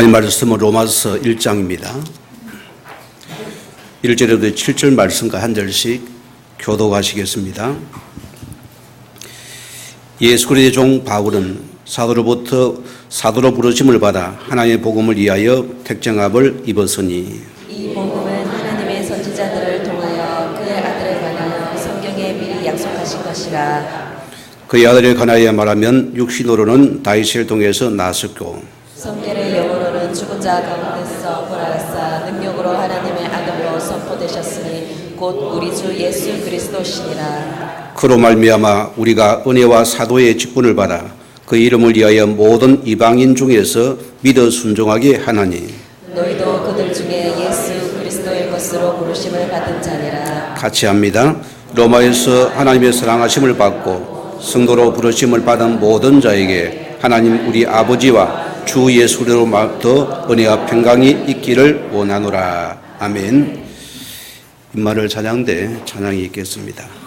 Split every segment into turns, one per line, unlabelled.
하나님 말씀은 로마서 1장입니다. 1절에도 7절 말씀과 한 절씩 교독하시겠습니다. 예수 그리스도의 종 바울은 사도로부터 사도로 부르심을 받아 하나님의 복음을 위하여 택정함을 입었으니
이 복음은 하나님의 선지자들을 통하여 그의 아들에 관하여 성경에 미리 약속하신 것이라.
그의 아들에 관하여 말하면 육신으로는 다윗을 통해서 나섰고
성결의 영으로는 죽은 자 가운데서 부활하사 능력으로 하나님의 아들로 선포되셨으니 곧 우리 주 예수 그리스도시니라.
그로 말미암아 우리가 은혜와 사도의 직분을 받아 그 이름을 위하여 모든 이방인 중에서 믿어 순종하게 하나니
너희도 그들 중에 예수 그리스도의 것으로 부르심을 받은 자니라.
같이 합니다. 로마에서 하나님의 사랑하심을 받고 성도로 부르심을 받은 모든 자에게 하나님 우리 아버지와 주 예수로부터 은혜와 평강이 있기를 원하노라. 아멘. 임마를 찬양대 찬양이 있겠습니다.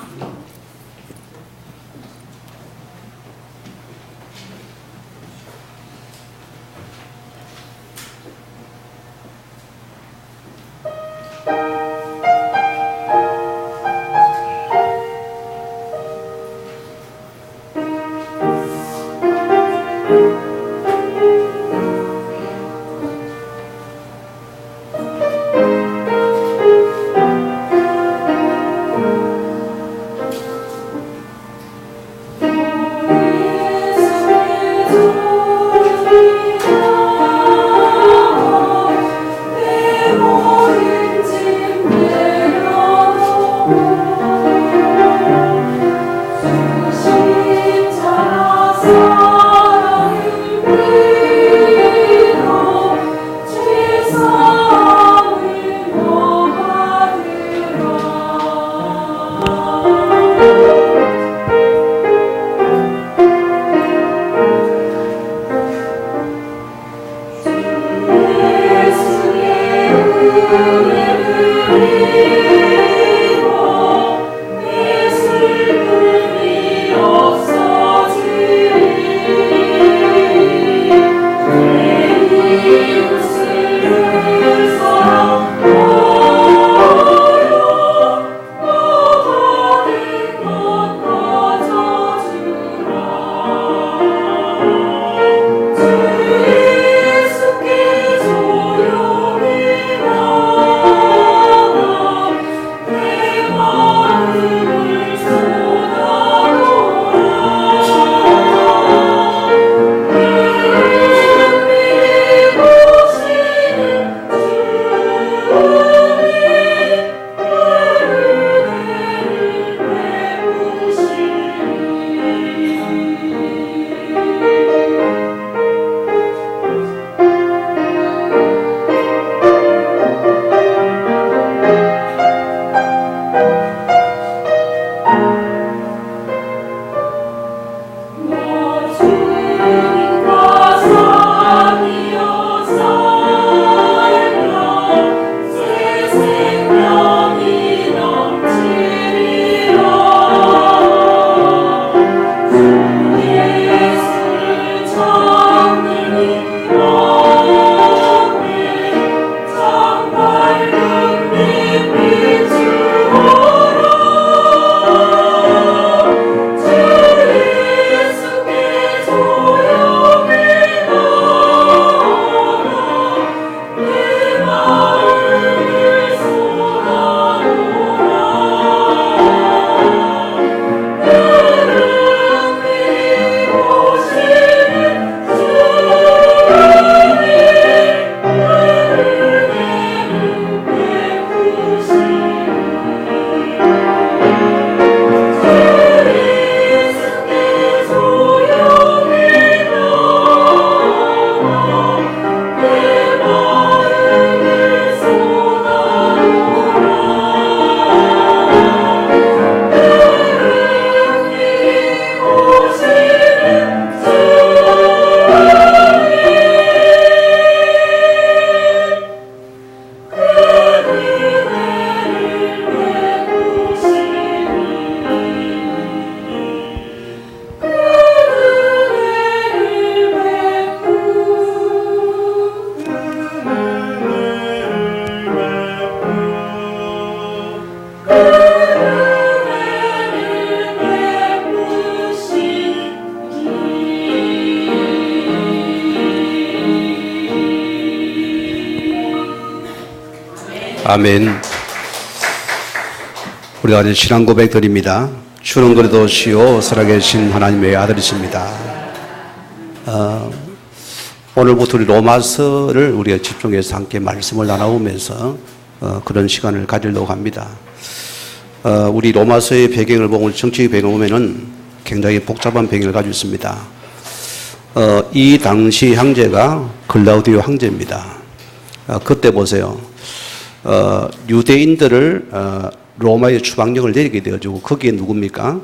아멘. 우리가 이제 신앙 고백 드립니다. 주는 그래도 시오 살아계신 하나님의 아들이십니다. 오늘부터 우리 로마서를 우리가 집중해서 함께 말씀을 나눠보면서 그런 시간을 가지려고 합니다. 우리 로마서의 배경을 보면, 정치의 배경을 보면은 굉장히 복잡한 배경을 가지고 있습니다. 이 당시 황제가 글라우디오 황제입니다. 그때 보세요. 유대인들을 로마의 추방령을 내리게 되어지고, 거기에 누굽니까?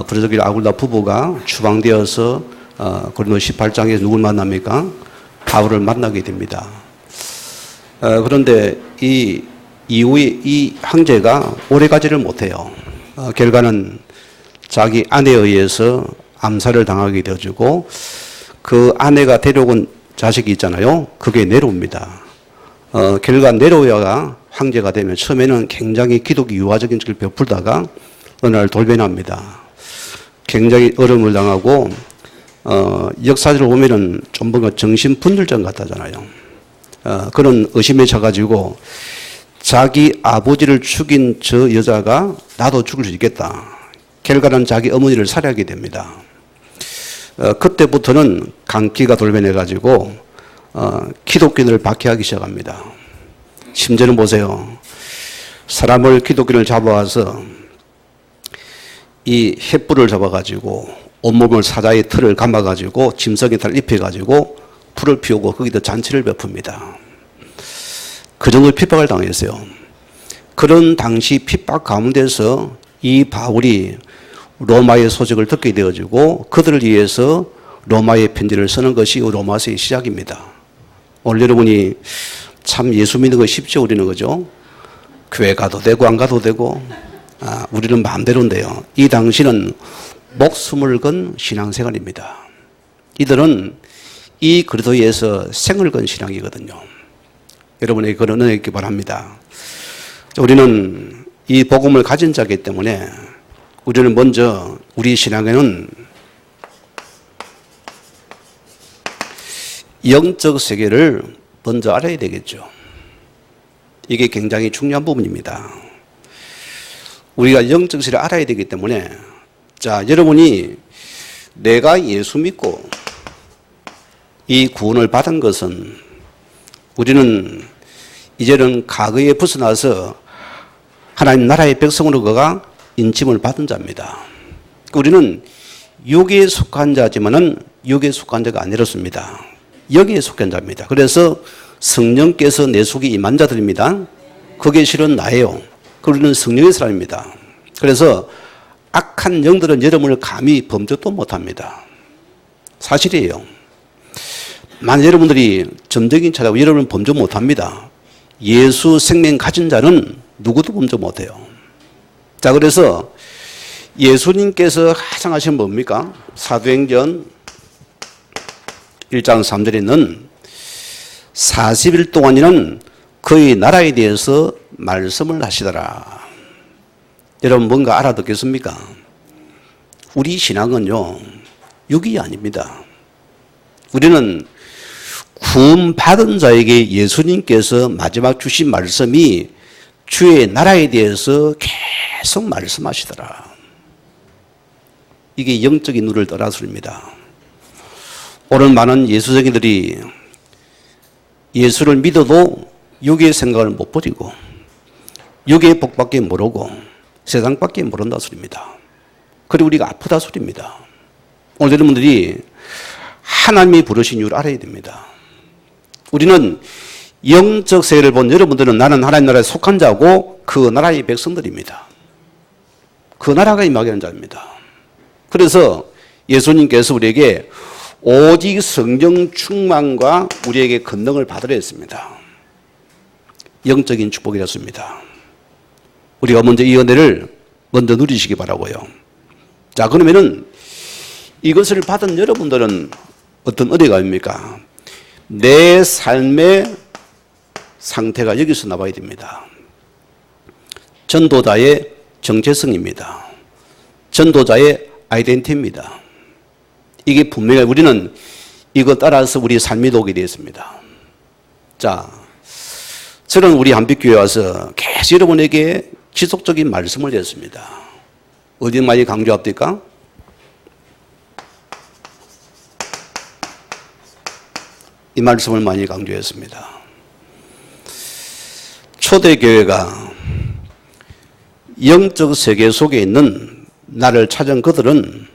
브르스길 아굴라 부부가 추방되어서 고린도 18장에서 누굴 만납니까? 바울을 만나게 됩니다. 그런데 이 이후에 이 황제가 오래가지를 못해요. 결과는 자기 아내에 의해서 암살을 당하게 되어지고, 그 아내가 데려온 자식이 있잖아요. 그게 네로입니다. 결과 네로가 황제가 되면 처음에는 굉장히 기독교 유화적인 것을 베풀다가 어느 날 돌변합니다. 굉장히 어려움을 당하고, 역사적으로 보면은 좀 뭔가 정신분열증 같다잖아요. 그런 의심에 차가지고 자기 아버지를 죽인 저 여자가 나도 죽을 수 있겠다. 결과는 자기 어머니를 살해하게 됩니다. 그때부터는 강기가 돌변해가지고 기독교인을 박해하기 시작합니다. 심지어는 보세요. 사람을 기독교인을 잡아와서 이 횃불을 잡아가지고 온몸을 사자의 털을 감아가지고 짐승의 털을 입혀가지고 불을 피우고 거기다 잔치를 베풉니다. 그 정도 핍박을 당했어요. 그런 당시 핍박 가운데서 이 바울이 로마의 소식을 듣게 되어지고 그들을 위해서 로마의 편지를 쓰는 것이 로마서의 시작입니다. 오늘 여러분이 참 예수 믿는 거 쉽죠? 우리는 그죠? 교회 가도 되고 안 가도 되고, 우리는 마음대로인데요. 이 당시는 목숨을 건 신앙생활입니다. 이들은 이 그리스도에서 생을 건 신앙이거든요. 여러분에게 그런 은혜 있기 바랍니다. 우리는 이 복음을 가진 자이기 때문에 우리는 먼저 우리 신앙에는 영적 세계를 먼저 알아야 되겠죠. 이게 굉장히 중요한 부분입니다. 우리가 영적 세계를 알아야 되기 때문에, 자, 여러분이 내가 예수 믿고 이 구원을 받은 것은 우리는 이제는 과거에 벗어나서 하나님 나라의 백성으로 그가 인침을 받은 자입니다. 우리는 육에 속한 자지만은 육에 속한 자가 아니었습니다. 영에 속한 자입니다. 그래서 성령께서 내 속에 임한 자들입니다. 그게 실은 나예요. 우리는 성령의 사람입니다. 그래서 악한 영들은 여러분을 감히 범접도 못합니다. 사실이에요. 만약 여러분들이 점적인 찾아고 여러분은 범접 못합니다. 예수 생명 가진 자는 누구도 범접 못해요. 자, 그래서 예수님께서 가장 하신 뭡니까? 사도행전 1장 3절에 있는 40일 동안이는 그의 나라에 대해서 말씀을 하시더라. 여러분 뭔가 알아듣겠습니까? 우리 신앙은요, 육이 아닙니다. 우리는 구원받은 자에게 예수님께서 마지막 주신 말씀이 주의 나라에 대해서 계속 말씀하시더라. 이게 영적인 눈을 떠나서입니다. 오늘 많은 예수쟁이들이 예수를 믿어도 육의 생각을 못 버리고 육의 복밖에 모르고 세상밖에 모른다 소리입니다. 그리고 우리가 아프다 소리입니다. 오늘 여러분들이 하나님이 부르신 이유를 알아야 됩니다. 우리는 영적 세계를 본 여러분들은 나는 하나님 나라에 속한 자고 그 나라의 백성들입니다. 그 나라가 임하게 하는 자입니다. 그래서 예수님께서 우리에게 오직 성령 충만과 우리에게 권능을 받으려 했습니다. 영적인 축복이었습니다. 우리가 먼저 이 은혜를 먼저 누리시기 바라고요. 자, 그러면은 이것을 받은 여러분들은 어떤 은혜가 입니까? 내 삶의 상태가 여기서 나와야 됩니다. 전도자의 정체성입니다. 전도자의 아이덴티티입니다. 이게 분명히 우리는 이거 따라서 우리 삶이 오게 되었습니다. 자, 저는 우리 한빛교회 와서 계속 여러분에게 지속적인 말씀을 드렸습니다. 어디 많이 강조합니까? 이 말씀을 많이 강조했습니다. 초대교회가 영적 세계 속에 있는 나를 찾은 그들은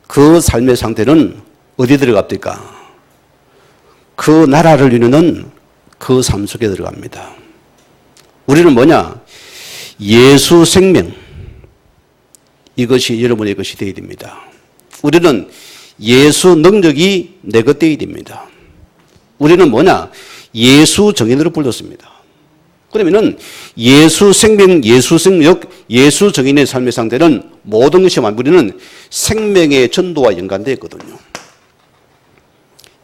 그 삶의 상태는 어디 들어갑니까? 그 나라를 이루는 그 삶 속에 들어갑니다. 우리는 뭐냐? 예수 생명. 이것이 여러분의 것이 되어야 됩니다. 우리는 예수 능력이 내 것 되어야 됩니다. 우리는 뭐냐? 예수 정인으로 불렀습니다. 그러면은 예수 생명, 예수 생력, 예수 정인의 삶의 상태는 모든 것이 우리는 생명의 전도와 연관되어 있거든요.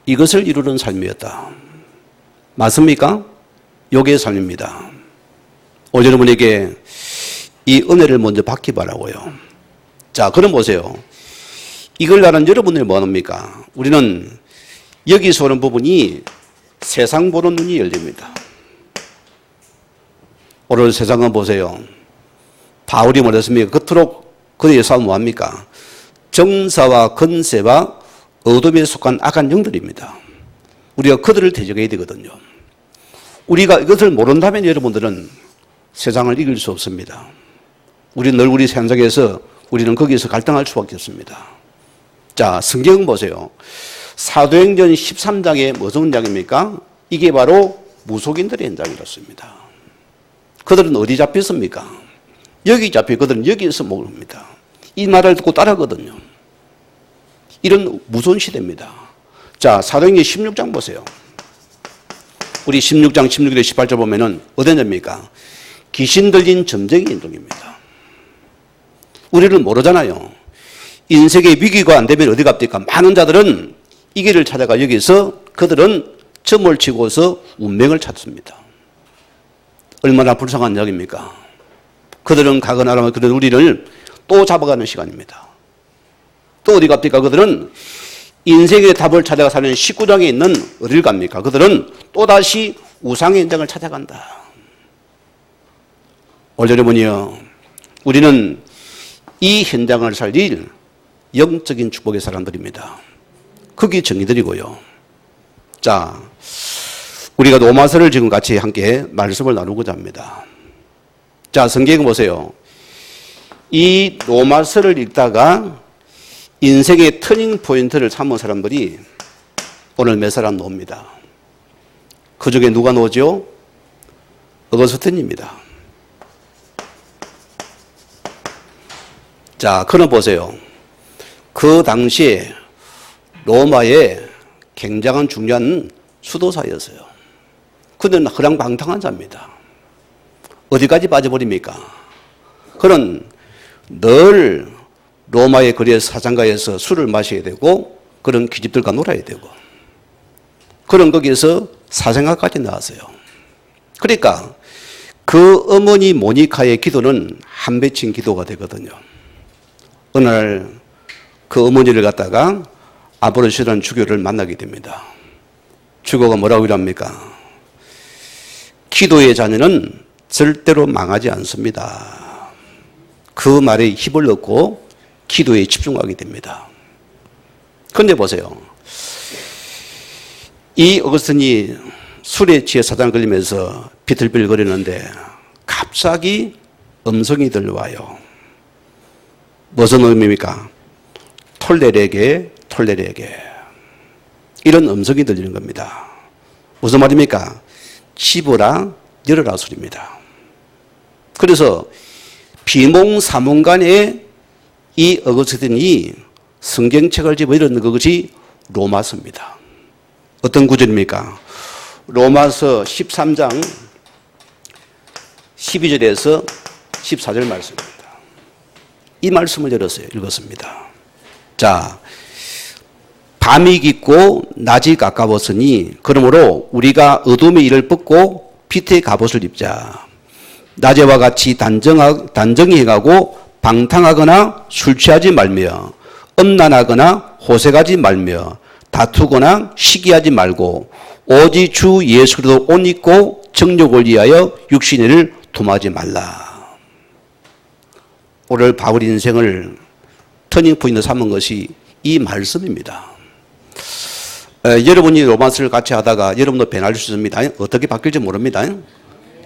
이것을 이루는 삶이었다. 맞습니까? 요게 삶입니다. 오늘 여러분에게 이 은혜를 먼저 받기 바라고요. 자, 그럼 보세요. 이걸 나는 여러분들이 뭐 합니까? 우리는 여기서 오는 부분이 세상 보는 눈이 열립니다. 오늘 세상은 보세요. 바울이 뭐랬습니까? 그토록 그들의 싸움 뭐합니까? 정사와 건세와 어둠에 속한 악한 영들입니다. 우리가 그들을 대적해야 되거든요. 우리가 이것을 모른다면 여러분들은 세상을 이길 수 없습니다. 우리는 늘 우리 현장에서 우리는 거기서 갈등할 수밖에 없습니다. 자, 성경 보세요. 사도행전 13장에 무슨 장입니까? 이게 바로 무속인들의 현장이었습니다. 그들은 어디 잡혔습니까? 여기 잡혀 그들은 여기에서 모릅니다. 이 말을 듣고 따라하거든요. 이런 무서운 시대입니다. 자, 사도행전 16장 보세요. 우리 16장 16절에 18절 보면은 어디입니까? 귀신 들린 점쟁이 인종입니다. 우리는 모르잖아요. 인생의 위기가 안 되면 어디 갑니까? 많은 자들은 이 길을 찾아가 여기서 그들은 점을 치고서 운명을 찾습니다. 얼마나 불쌍한 이야기입니까? 그들은 가거나 하면 그들은 우리를 또 잡아가는 시간입니다. 또 어디 갑니까? 그들은 인생의 답을 찾아가 사는 19장에 있는 어딜 갑니까? 그들은 또다시 우상의 현장을 찾아간다. 오늘 여러분이요, 우리는 이 현장을 살릴 영적인 축복의 사람들입니다. 그게 정의들이고요. 자, 우리가 로마서를 지금 같이 함께 말씀을 나누고자 합니다. 자, 성경 보세요. 이 로마서를 읽다가 인생의 터닝 포인트를 삼은 사람들이 오늘 몇 사람 나옵니다. 그 중에 누가 나오죠? 어거스틴입니다. 자, 그럼 보세요. 그 당시에 로마의 굉장한 중요한 수도사였어요. 그는 허랑방탕한 자입니다. 어디까지 빠져버립니까? 그는 늘 로마의 거리의 사장가에서 술을 마셔야 되고 그런 귀집들과 놀아야 되고 그런 거기에서 사생활까지 나왔어요. 그러니까 그 어머니 모니카의 기도는 한 맺힌 기도가 되거든요. 어느 날 그 어머니를 갖다가 아브로시라는 주교를 만나게 됩니다. 주교가 뭐라고 이랍니까? 기도의 자녀는 절대로 망하지 않습니다. 그 말에 힘을 얻고 기도에 집중하게 됩니다. 그런데 보세요. 이 어거스틴이 술에 취해 사단 걸리면서 비틀비틀거리는데 갑자기 음성이 들려와요. 무슨 의미입니까? 톨레레게 톨레레게 이런 음성이 들리는 겁니다. 무슨 말입니까? 집어라 열어라 소리입니다. 그래서 비몽사몽간에 이 어거스틴이 성경책을 집어 읽는 그것이 로마서입니다. 어떤 구절입니까? 로마서 13장 12절에서 14절 말씀입니다. 이 말씀을 읽었습니다. 자, 밤이 깊고 낮이 가까웠으니 그러므로 우리가 어둠의 일을 벗고 빛의 갑옷을 입자. 낮에와 같이 단정히 행하고 방탕하거나 술 취하지 말며 음란하거나 호색하지 말며 다투거나 시기하지 말고 오직 주 예수 그리스도 옷 입고 정욕을 위하여 육신의 일을 도모하지 말라. 오늘 바울 인생을 터닝포인트 삼은 것이 이 말씀입니다. 여러분이 로마서를 같이 하다가 여러분도 변할 수 있습니다. 어떻게 바뀔지 모릅니다.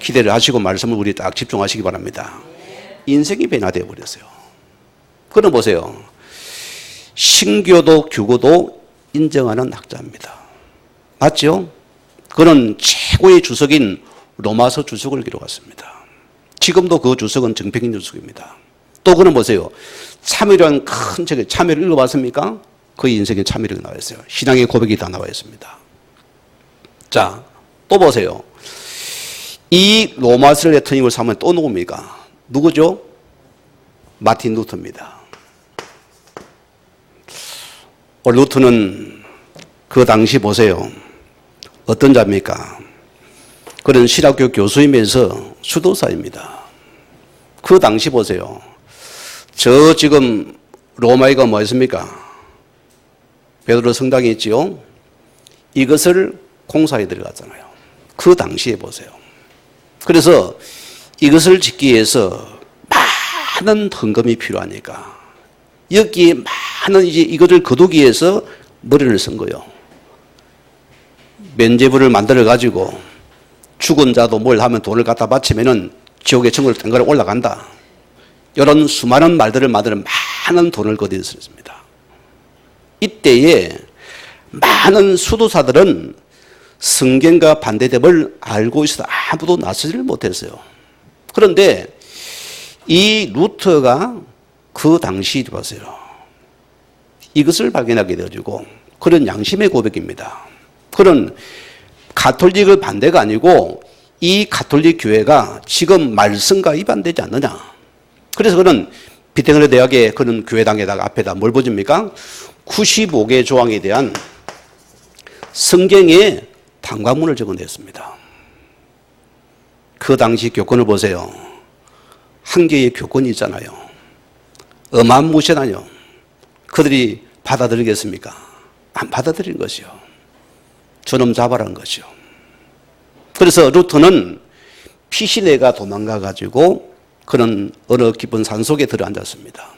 기대를 하시고 말씀을 우리 딱 집중하시기 바랍니다. 인생이 변화되어 버렸어요. 그럼 보세요. 신교도 규고도 인정하는 학자입니다. 맞죠? 그는 최고의 주석인 로마서 주석을 기록했습니다. 지금도 그 주석은 정평인 주석입니다. 또 그는 보세요. 참회라는 큰 책에 참회를 읽어봤습니까? 그 인생의 참회력이 나와 있어요. 신앙의 고백이 다 나와 있습니다. 자, 또 보세요. 이 로마서의 터닝을 삼은 또 누굽니까? 누구죠? 마틴 루터입니다. 루터는 그 당시 보세요. 어떤 자입니까? 그런 신학교 교수이면서 수도사입니다. 그 당시 보세요. 저 지금 로마에가 뭐였습니까? 베드로 성당이 있지요. 이것을 공사에 들어갔잖아요. 그 당시에 보세요. 그래서 이것을 짓기 위해서 많은 헌금이 필요하니까 여기에 많은 이제 이것을 거두기 위해서 머리를 쓴 거예요. 면죄부를 만들어 가지고 죽은 자도 뭘 하면 돈을 갖다 바치면은 지옥의 천국을 땡가로 올라간다. 이런 수많은 말들을 만들어 많은 돈을 거두었습니다. 이때에 많은 수도사들은 성경과 반대됨을 알고 있어도 아무도 나서지를 못했어요. 그런데 이 루터가 그 당시 보세요. 이것을 발견하게 되어지고 그런 양심의 고백입니다. 그런 가톨릭의 반대가 아니고 이 가톨릭 교회가 지금 말씀과 위반되지 않느냐. 그래서 그는 비테그레 대학의 그런 교회당에다가 앞에다 뭘 보십니까? 95개 조항에 대한 성경의 판관문을 적어냈습니다. 그 당시 교권을 보세요. 한 개의 교권이 있잖아요. 어마무시하나요? 그들이 받아들이겠습니까? 안 받아들인 것이요. 저놈 잡아라는 것이요. 그래서 루터는 피시내가 도망가가지고 그는 어느 깊은 산속에 들어앉았습니다.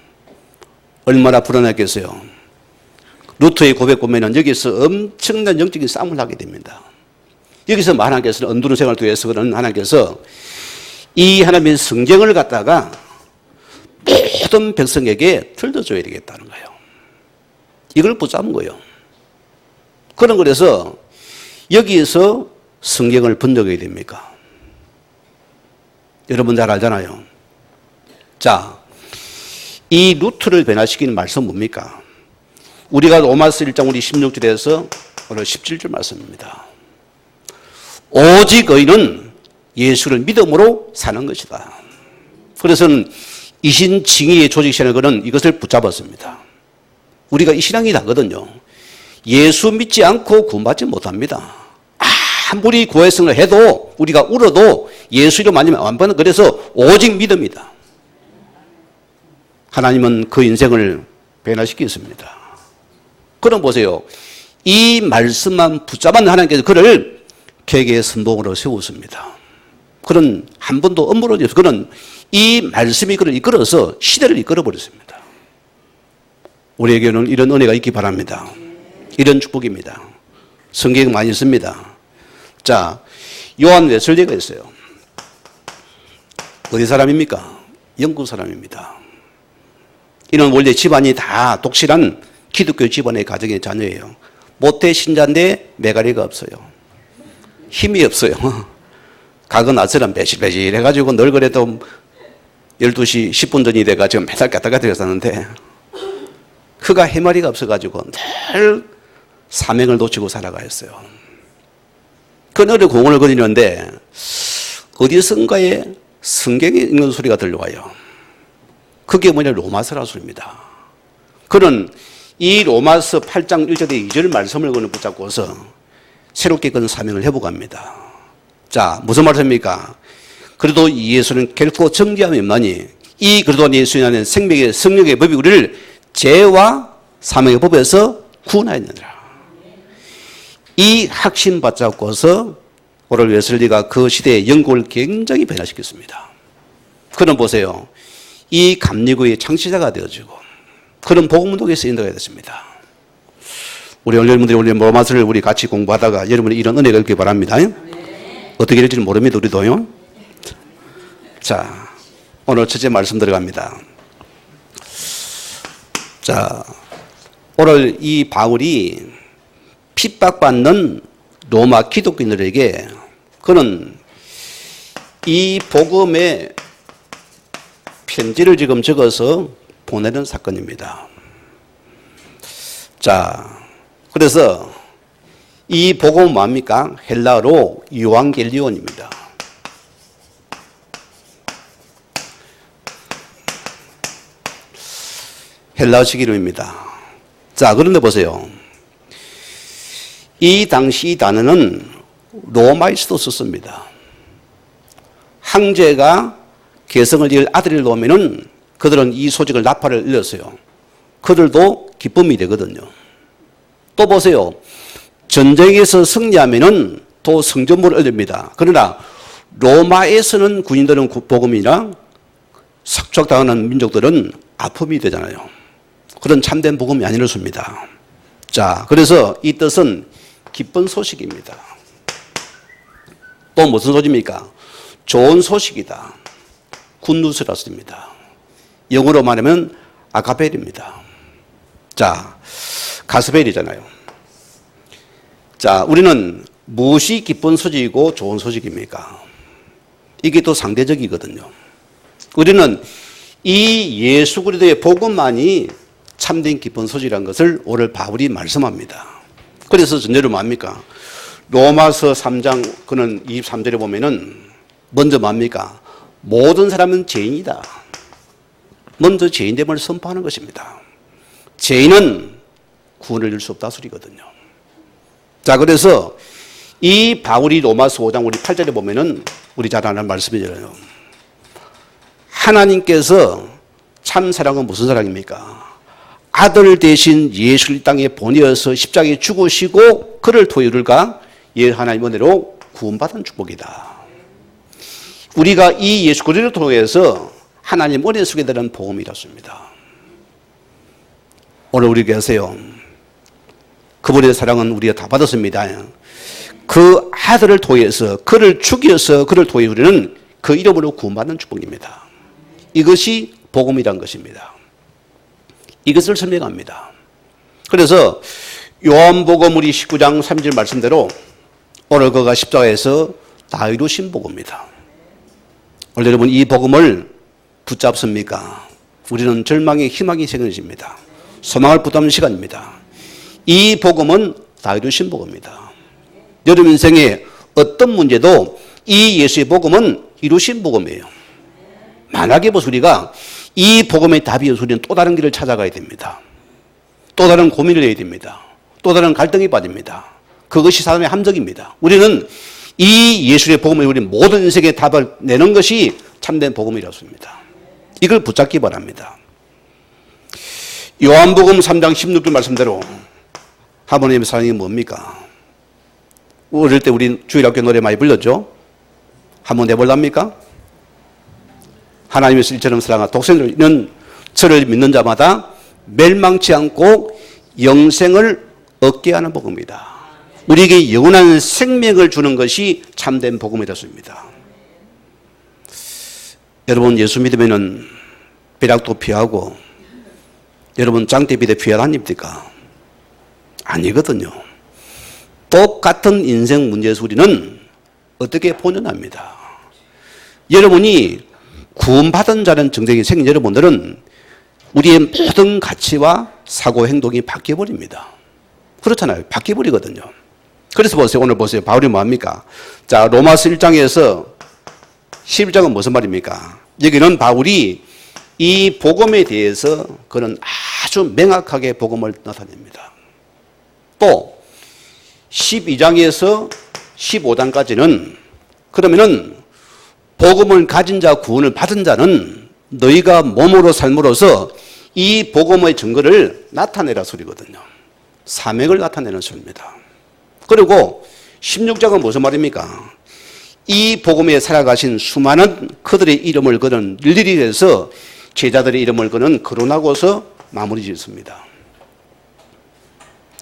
얼마나 불안했겠어요. 루터의 고백 보면은 여기서 엄청난 영적인 싸움을 하게 됩니다. 여기서 하나님께서는 언두른 생활을 통해서 그런 하나님께서 이 하나님의 성경을 갖다가 모든 백성에게 들려줘야 되겠다는 거예요. 이걸 붙잡은 거예요. 그런 그래서 여기에서 성경을 번역해야 됩니까? 여러분 잘 알잖아요. 자, 이 루터를 변화시키는 말씀 뭡니까? 우리가 로마서 1장 우리 16절에서 오늘 17절 말씀입니다. 오직 의인은 예수를 믿음으로 사는 것이다. 그래서는 이신칭의의 조직 신앙을 그는 이것을 붙잡았습니다. 우리가 이 신앙이 다거든요. 예수 믿지 않고 구원받지 못합니다. 아무리 고해성을 해도 우리가 울어도 예수 이름 아니면 안 받는. 그래서 오직 믿음이다. 하나님은 그 인생을 변화시켰습니다. 그럼 보세요. 이 말씀만 붙잡은 하나님께서 그를 개개의 선봉으로 세웠습니다. 그는 한 번도 엄물어지 없어요. 그는 이 말씀이 그를 이끌어서 시대를 이끌어버렸습니다. 우리에게는 이런 은혜가 있기 바랍니다. 이런 축복입니다. 성경에 많이 있습니다. 자, 요한 웨슬리가 있어요. 어디 사람입니까? 영국 사람입니다. 이는 원래 집안이 다 독실한 기독교 집안의 가정의 자녀예요. 모태 신자인데 매가리가 없어요. 힘이 없어요. 각은 아처럼 배실배실 해가지고 늘 그래도 12시 10분 전이 돼가지고 매달 까딱까딱 했었는데 그가 해마리가 없어가지고 늘 사명을 놓치고 살아가였어요. 그날에 공원을 거니는데 어디선가에 성경에 읽는 소리가 들려와요. 그게 뭐냐, 로마서라 소리입니다. 그는 이 로마서 8장 1절에 2절 말씀을 그는 붙잡고서 새롭게 그는 사명을 회복합니다. 자, 무슨 말씀입니까? 그래도 예수는 결코 정죄함이 없나니 이 그래도 예수님 안에 생명의 성령의 법이 우리를 죄와 사망의 법에서 구원하였느니라. 이 확신 붙잡고서 오늘 웨슬리가 그 시대의 영국을 굉장히 변화시켰습니다. 그럼 보세요. 이 감리교의 창시자가 되어지고 그런 복음운동에 쓰인다고 됐습니다. 우리 여러분들이 오늘 로마서를 우리 같이 공부하다가 여러분이 이런 은혜가 있길 바랍니다. 어떻게 될지 모릅니다. 우리도요. 자, 오늘 첫째 말씀 들어갑니다. 자, 오늘 이 바울이 핍박받는 로마 기독교인들에게 그는 이 복음의 편지를 지금 적어서 보내는 사건입니다. 자, 그래서 이 복음은 뭡니까? 헬라어로 유앙겔리온입니다. 헬라어식 이름입니다. 자, 그런데 보세요. 이 당시 이 단어는 로마에서도 썼습니다. 황제가 개성을 이을 아들을 놓으면은 그들은 이 소직을 나팔을 일렀어요. 그들도 기쁨이 되거든요. 또 보세요. 전쟁에서 승리하면은 또 성전물을 올립니다. 그러나 로마에서는 군인들은 복음이나 삭족당하는 민족들은 아픔이 되잖아요. 그런 참된 복음이 아니었습니다. 자, 그래서 이 뜻은 기쁜 소식입니다. 또 무슨 소식입니까? 좋은 소식이다. 굿뉴스라습니다. 영어로 말하면 아가벨입니다. 자, 가스벨이잖아요. 자, 우리는 무엇이 기쁜 소식이고 좋은 소식입니까? 이게 또 상대적이거든요. 우리는 이 예수 그리스도의 복음만이 참된 기쁜 소식이라는 것을 오늘 바울이 말씀합니다. 그래서 전제로 뭡니까? 로마서 3장 그는 23절에 보면은 먼저 뭡니까? 모든 사람은 죄인이다. 먼저 죄인됨을 선포하는 것입니다. 죄인은 구원을 얻을 수 없다 소리거든요. 자, 그래서 이 바울이 로마서 5장 우리 8절에 보면은 우리 잘 아는 말씀이잖아요. 하나님께서 참 사랑은 무슨 사랑입니까? 아들 대신 예수를 이 땅에 보내어서 십자가에 죽으시고 그를 통해 우리가 하나님 은혜로 구원받은 축복이다. 우리가 이 예수 그리스도를 통해서 하나님 은혜 속에 들은 복음이었습니다. 오늘 우리 계세요. 그분의 사랑은 우리가 다 받았습니다. 그 아들을 통해서 그를 죽여서 그를 통해 우리는 그 이름으로 구원받는 축복입니다. 이것이 복음이란 것입니다. 이것을 설명합니다. 그래서 요한복음 우리 19장 3절 말씀대로 오늘 그가 십자가에서 다 이루신 복음입니다. 오늘 여러분 이 복음을 붙잡습니까? 우리는 절망의 희망이 생겨집니다. 소망을 붙잡는 시간입니다. 이 복음은 다 이루신 복음입니다. 여러분 인생에 어떤 문제도 이 예수의 복음은 이루신 복음이에요. 만약에 우리가 이 복음의 답이 없으면 우리는 또 다른 길을 찾아가야 됩니다. 또 다른 고민을 해야 됩니다. 또 다른 갈등에 빠집니다. 그것이 사람의 함정입니다. 우리는 이 예수의 복음을 우리 모든 인생의 답을 내는 것이 참된 복음이라습니다. 이걸 붙잡기 바랍니다. 요한복음 3장 16절 말씀대로 하나님의 사랑이 뭡니까? 어릴 때 우리 주일학교 노래 많이 불렀죠? 한번 내볼랍니까? 하나님의 일처럼 사랑하 독생자는 저를 믿는 자마다 멸망치 않고 영생을 얻게 하는 복음이다. 우리에게 영원한 생명을 주는 것이 참된 복음이었습니다. 여러분 예수 믿으면은 벼락도 피하고 여러분 장대비대 피하라 아닙니까? 아니거든요. 똑같은 인생 문제에서 우리는 어떻게 본연합니다. 여러분이 구원받은 자는 정정이 생긴 여러분들은 우리의 모든 가치와 사고 행동이 바뀌어버립니다. 그렇잖아요. 바뀌어버리거든요. 그래서 보세요. 오늘 보세요. 바울이 뭐합니까? 자, 로마서 1장에서 11장은 무슨 말입니까? 여기는 바울이 이 복음에 대해서 그는 아주 명확하게 복음을 나타냅니다. 또 12장에서 15장까지는 그러면은 복음을 가진 자, 구원을 받은 자는 너희가 몸으로 삶으로써 이 복음의 증거를 나타내라 소리거든요. 사명을 나타내는 소리입니다. 그리고 16장은 무슨 말입니까? 이 복음에 살아가신 수많은 그들의 이름을 거는 일일이 해서 제자들의 이름을 거는 거론하고서 마무리 짓습니다.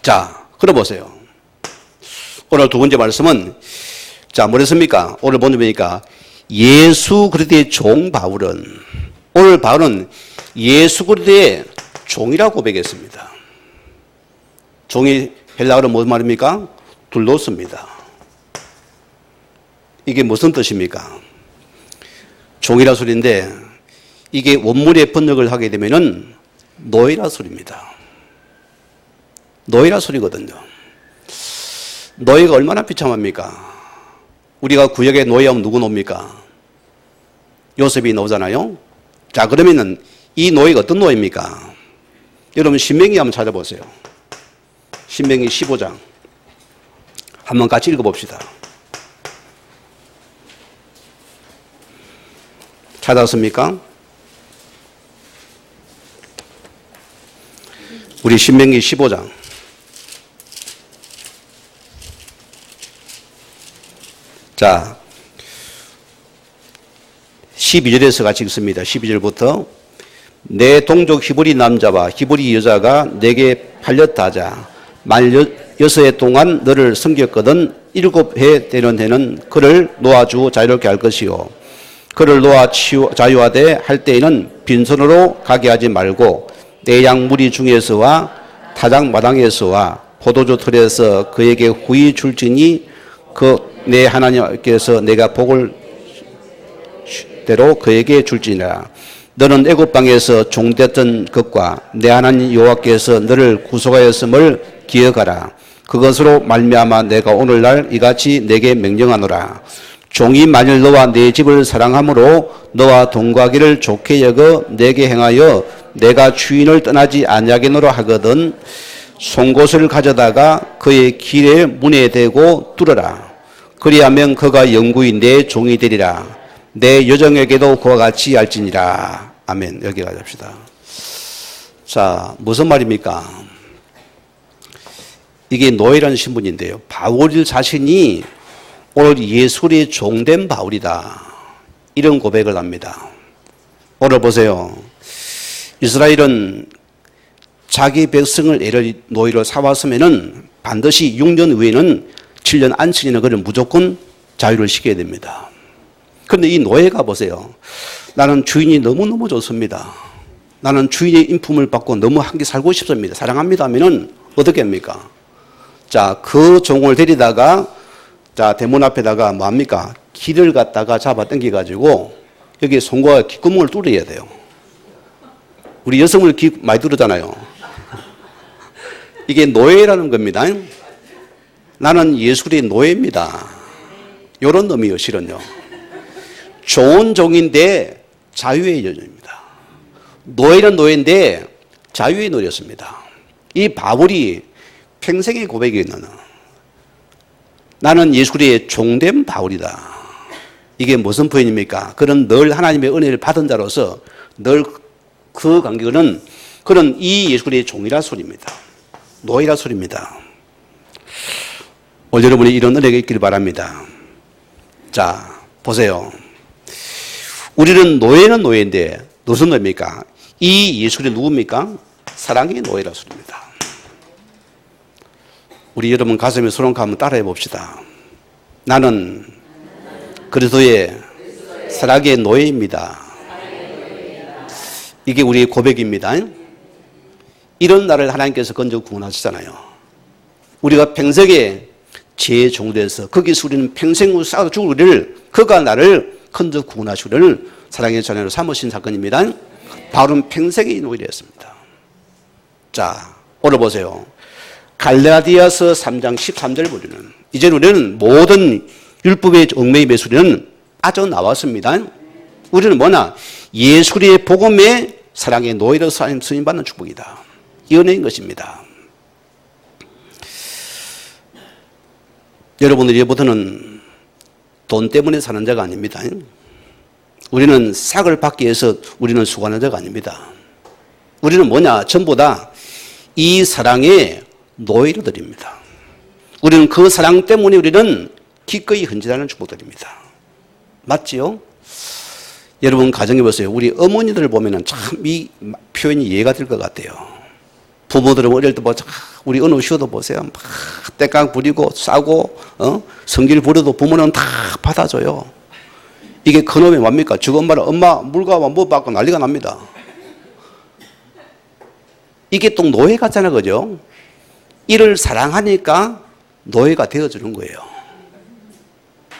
자, 그럼 보세요. 오늘 두 번째 말씀은, 자, 뭐랬습니까? 오늘 보니까 예수 그리스도의 종 바울은, 오늘 바울은 예수 그리스도의 종이라고 고백했습니다. 종이 헬라어로 무슨 말입니까? 둘로스입니다. 이게 무슨 뜻입니까? 종이라 소리인데 이게 원문의 번역을 하게 되면은 노예라 소리입니다. 노예라 소리거든요. 노예가 얼마나 비참합니까? 우리가 구역에 노예하면 누구 놉니까? 요셉이 나오잖아요. 자, 그러면은 이 노예가 어떤 노예입니까? 여러분 신명기 한번 찾아보세요. 신명기 15장 한번 같이 읽어봅시다. 찾았습니까? 우리 신명기 15장 자 12절에서 같이 읽습니다. 12절부터 내 동족 히브리 남자와 히브리 여자가 내게 팔렸다 하자 만 6해 동안 너를 섬겼거든 7해 되는 해는 그를 놓아주고 자유롭게 할 것이요 그를 놓아 자유하되 할 때에는 빈손으로 가게 하지 말고 내 양 무리 중에서와 타작 마당에서와 포도주 틀에서 그에게 후히 줄지니 그 내 하나님께서 내가 복을 대로 그에게 줄지니라. 너는 애굽 땅에서 종됐던 것과 내 하나님 여호와께서 너를 구속하였음을 기억하라. 그것으로 말미암아 내가 오늘날 이같이 내게 명령하노라. 종이 만일 너와 내 집을 사랑함으로 너와 동거하기를 좋게 여겨 내게 행하여 내가 주인을 떠나지 아니하겠노라 하거든 송곳을 가져다가 그의 길의 문에 대고 뚫어라. 그리하면 그가 영구히 내 종이 되리라. 내 여정에게도 그와 같이 할지니라. 아멘. 여기까지 합시다. 자, 무슨 말입니까? 이게 노예라는 신분인데요. 바울 자신이 오늘 예수의 종된 바울이다. 이런 고백을 합니다. 오늘 보세요. 이스라엘은 자기 백성을 노예로 삼았으면은 반드시 6년 후에는 7년 안식일에는 그를 무조건 자유를 시켜야 됩니다. 그런데 이 노예가 보세요. 나는 주인이 너무너무 좋습니다. 나는 주인의 인품을 받고 너무 함께 살고 싶습니다. 사랑합니다 하면은 어떻게 합니까? 자, 그 종을 데리다가 자, 대문 앞에다가 뭐합니까? 길을 갖다가 잡아 당겨가지고 여기 손과 귓구멍을 뚫어야 돼요. 우리 여성을 귀 많이 뚫었잖아요. 이게 노예라는 겁니다. 나는 예수의 노예입니다. 이런 의미요, 실은요. 좋은 종인데 자유의 여정입니다. 노예는 노예인데 자유의 노예였습니다. 이 바울이 평생의 고백이 있는 나는 예수의 종된 바울이다. 이게 무슨 표현입니까? 그런 늘 하나님의 은혜를 받은 자로서 늘 그 관계는 그런 이 예수의 종이라 소리입니다. 노예라 소리입니다. 오늘 여러분이 이런 은혜가 있기를 바랍니다. 자, 보세요. 우리는 노예는 노예인데 무슨 노예입니까? 이 예수의 누굽니까? 사랑의 노예라 소리입니다. 우리 여러분 가슴에 손을 한번 따라해 봅시다. 나는 그리스도의 사랑의 노예입니다. 이게 우리의 고백입니다. 이런 나를 하나님께서 건져 구원하시잖아요. 우리가 평생에 죄의 종돼서 거기서 우리는 평생 싸워 죽을 우리를 그가 나를 건져 구원하시기를 사랑의 자녀로 삼으신 사건입니다. 바울은 평생의 노예였습니다. 자, 오늘 보세요. 갈라디아서 3장 13절 보면 이제 우리는 모든 율법의 얽매이 매수리는 빠져 나왔습니다. 우리는 뭐냐? 예수의 복음의 사랑의 노예로 쓰임받는 축복이다. 이 은혜인 것입니다. 여러분들이 이제부터는 돈 때문에 사는 자가 아닙니다. 우리는 삭을 받기 위해서 우리는 수고하는 자가 아닙니다. 우리는 뭐냐? 전부 다 이 사랑의 노예로 드립니다. 우리는 그 사랑 때문에 우리는 기꺼이 헌신하는 축복드립니다. 맞지요? 여러분 가정해 보세요. 우리 어머니들 보면은 참 이 표현이 이해가 될 것 같아요. 부모들은 어릴 때 보자. 우리 어느 쉬어도 보세요. 막 떼깡 부리고 싸고 성질 부려도 부모는 다 받아줘요. 이게 그놈이 뭡니까? 죽은 말은 엄마 물가와 뭐 받고 난리가 납니다. 이게 또 노예 같잖아요. 그죠? 이를 사랑하니까 노예가 되어주는 거예요.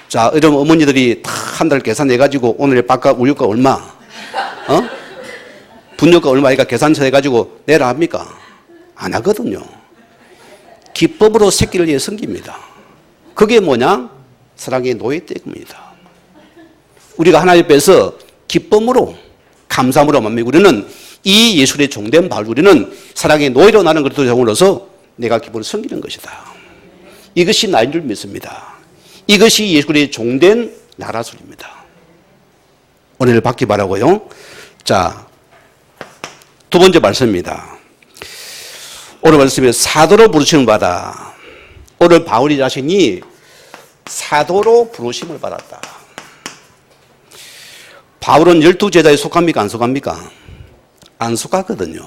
자, 이런 어머니들이 다 한 달 계산해가지고 오늘 밥값 우유값 얼마? 분유값 얼마니까 계산해가지고 내라 합니까? 안 하거든요. 기법으로 새끼를 위해 섬깁니다. 그게 뭐냐? 사랑의 노예 때문입니다. 우리가 하나님 앞에서 기쁨으로 감사함으로 맙니다. 우리는 이 예술의 종된 바울 우리는 사랑의 노예로 나는 것을 정으로서 내가 기쁨을 섬기는 것이다. 이것이 나인 줄 믿습니다. 이것이 예술의 종된 나라술입니다. 오늘 받기 바라고요. 자, 두 번째 말씀입니다. 오늘 말씀에 사도로 부르심을 받아. 오늘 바울이 자신이 사도로 부르심을 받았다. 바울은 12제자에 속합니까? 안 속합니까? 안 속하거든요.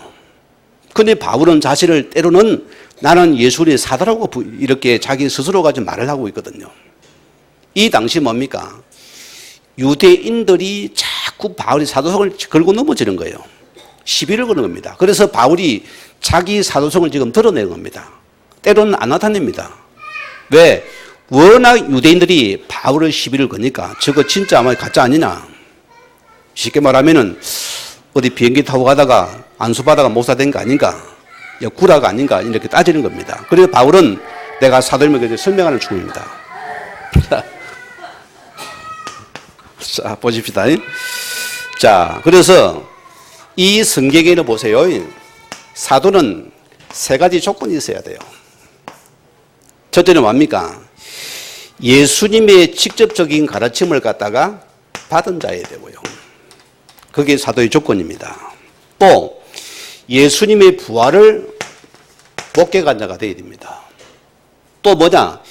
근데 바울은 자신을 때로는 나는 예수의 사도라고 이렇게 자기 스스로가 좀 말을 하고 있거든요. 이 당시 뭡니까? 유대인들이 자꾸 바울이 사도성을 걸고 넘어지는 거예요. 시비를 거는 겁니다. 그래서 바울이 자기 사도성을 지금 드러내는 겁니다. 때로는 안 나타냅니다. 왜? 워낙 유대인들이 바울의 시비를 거니까 저거 진짜 아마 가짜 아니냐. 쉽게 말하면은 어디 비행기 타고 가다가 안수받아가 목사 된 거 아닌가? 구라가 아닌가? 이렇게 따지는 겁니다. 그래서 바울은 내가 사도임을 설명하는 중입니다. 자, 보십시다. 자, 그래서 이 성경에는 보세요. 사도는 세 가지 조건이 있어야 돼요. 첫째는 뭡니까? 예수님의 직접적인 가르침을 갖다가 받은 자여야 되고요. 그게 사도의 조건입니다. 또 예수님의 부활을 목격한 자가 되어야 됩니다. 또 뭐냐?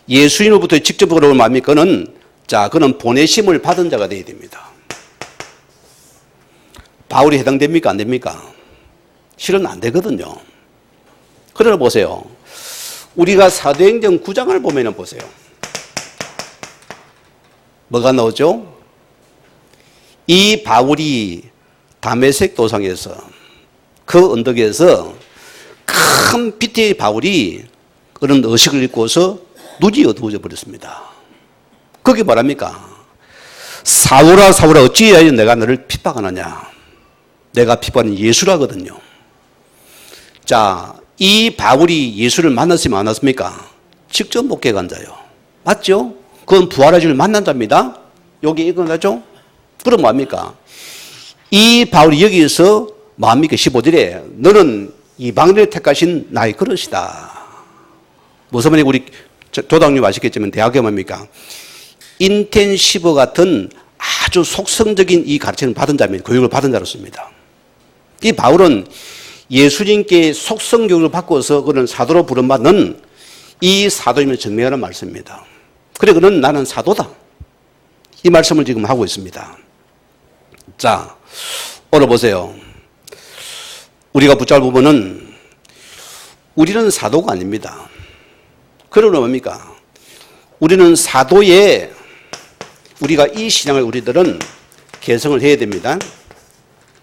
예수님으로부터 직접적으로 뭡니까? 그는 보내심을 받은 자가 되어야 됩니다. 바울이 해당됩니까? 안 됩니까? 실은 안 되거든요. 그러나 보세요. 우리가 사도행전 9장을 보면 보세요. 뭐가 나오죠? 이 바울이 다메섹 도상에서 그 언덕에서 큰 빛의 바울이 그런 의식을 입고서 눈이 어두워져 버렸습니다. 그게 뭐랍니까? 사울아 사울아 어찌하여 내가 너를 핍박하느냐. 내가 핍박하는 예수라거든요. 자, 이 바울이 예수를 만났으면 안 만났습니까? 직접 목격한 자요. 맞죠? 그건 부활의 주를 만난 자입니다. 여기 읽어나죠? 그럼 뭡니까? 이 바울이 여기서 뭡니까? 15절에 너는 이방인을 택하신 나의 그릇이다. 무슨 말이에요? 우리 조당님 아시겠지만 대학에 뭡니까? 인텐시브 같은 아주 속성적인 이 가르침을 받은 자입니다. 교육을 받은 자로서입니다. 이 바울은 예수님께 속성 교육을 받고서 그는 사도로 부름받는 이 사도임을 증명하는 말씀입니다. 그래, 그는 나는 사도다. 이 말씀을 지금 하고 있습니다. 자, 오늘 보세요. 우리가 붙잡을 부분은 우리는 사도가 아닙니다. 그러면 뭡니까? 우리는 사도에 우리가 이 신앙을 우리들은 개성을 해야 됩니다.